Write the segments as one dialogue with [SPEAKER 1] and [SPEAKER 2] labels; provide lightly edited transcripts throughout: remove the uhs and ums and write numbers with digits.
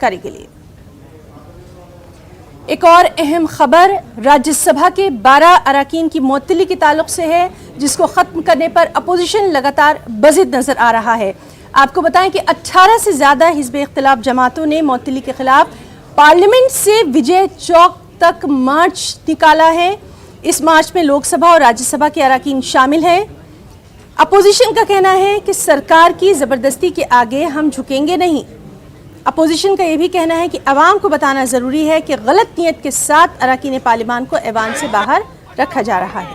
[SPEAKER 1] जानकारी के लिए एक और अहम खबर राज्यसभा के 12 अरकान की मुअत्तली के ताल्लुक से है, जिसको खत्म करने पर अपोजिशन लगातार बज़िद नजर आ रहा है। आपको बताएं कि 18 से ज्यादा हिज़्ब इख्तिलाफ जमातों ने मुअत्तली के खिलाफ पार्लियामेंट से विजय चौक तक मार्च निकाला है। इस मार्च में लोकसभा और राज्यसभा के अरकान शामिल हैं। अपोजिशन का कहना है कि सरकार की जबरदस्ती के आगे हम झुकेंगे नहीं। अपोजिशन का यह भी कहना है कि अवाम को बताना जरूरी है कि गलत नीयत के साथ अरकान पार्लियामान को ऐवान से बाहर रखा जा रहा है।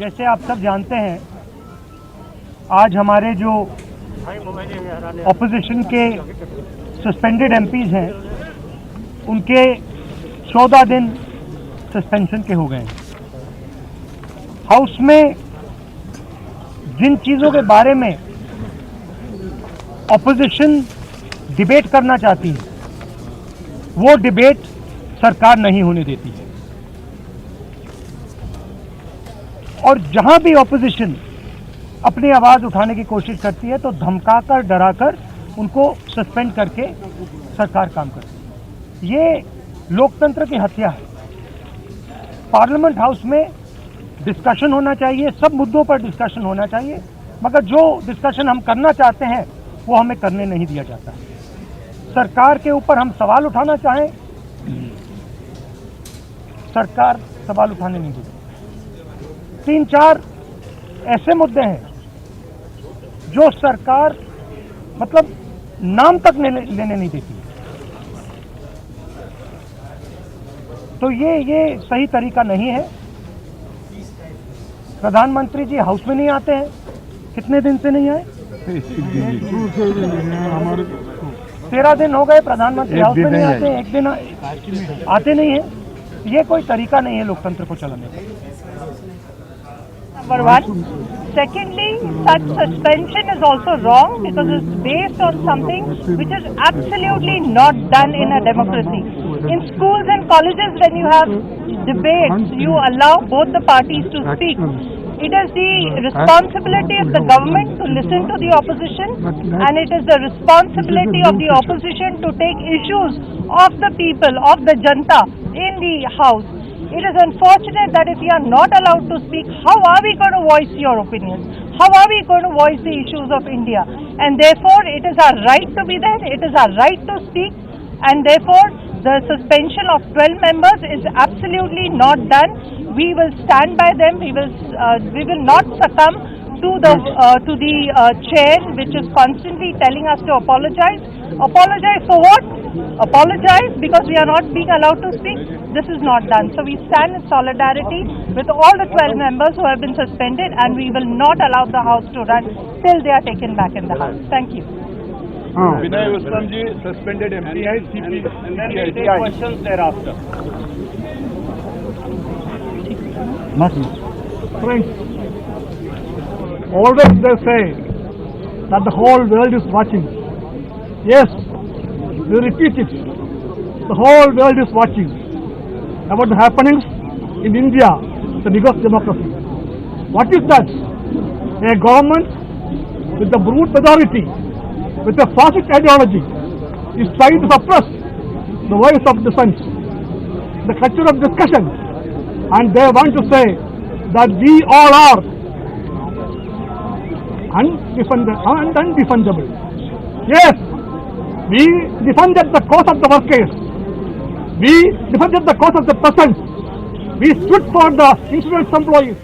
[SPEAKER 2] जैसे आप सब जानते हैं, आज हमारे जो ऑपोजिशन के सस्पेंडेड एमपीज हैं, उनके 14 दिन सस्पेंशन के हो गए हैं। हाउस में जिन चीज़ों के बारे में ऑपोजिशन डिबेट करना चाहती है, वो डिबेट सरकार नहीं होने देती है। और जहां भी ऑपोजिशन अपनी आवाज़ उठाने की कोशिश करती है तो धमकाकर, डराकर उनको सस्पेंड करके सरकार काम करती है। ये लोकतंत्र की हत्या है। पार्लियामेंट हाउस में डिस्कशन होना चाहिए, सब मुद्दों पर डिस्कशन होना चाहिए, मगर जो डिस्कशन हम करना चाहते हैं वो हमें करने नहीं दिया जाता। सरकार के ऊपर हम सवाल उठाना चाहें, सरकार सवाल उठाने नहीं देती। 3-4 ऐसे मुद्दे हैं जो सरकार मतलब नाम तक लेने नहीं देती। तो ये सही तरीका नहीं है। प्रधानमंत्री जी हाउस में नहीं आते हैं, कितने दिन से नहीं आए? 13 दिन हो गए प्रधानमंत्री हाउस में नहीं आते, एक दिन आते नहीं है। ये कोई तरीका नहीं है लोकतंत्र को चलाने का।
[SPEAKER 3] Number one. Secondly, such suspension is also wrong because it's based on something which is absolutely not done in a democracy. In schools and colleges, when you have debates, you allow both the parties to speak. It is the responsibility of the government to listen to the opposition, and it is the responsibility of the opposition to take issues of the people, of the janta in the house. It is unfortunate that if we are not allowed to speak, how are we going to voice your opinions? How are we going to voice the issues of India? And therefore, it is our right to be there, it is our right to speak, and therefore, the suspension of 12 members is absolutely not done. We will stand by them, we will not succumb to the chair, which is constantly telling us to apologize. Apologize for what? Apologize because we are not being allowed to speak. This is not done. So we stand in solidarity with all the 12 members who have been suspended, and we will not allow the house to run till they are taken back in the house. Thank you.
[SPEAKER 4] Vinay Ustam ji, suspended MP hai, CP, and then we'll take questions thereafter.
[SPEAKER 2] Friends, always they say that the whole world is watching. Yes, we repeat it. The whole world is watching about the happenings in India, the biggest democracy. What is that? A government with the brute majority, with a fascist ideology, is trying to suppress the voice of dissent, the culture of discussion, and they want to say that we all are undefendable. Yes, we defended the cause of the workers. We defended the cause of the peasants. We stood for the insurance employees.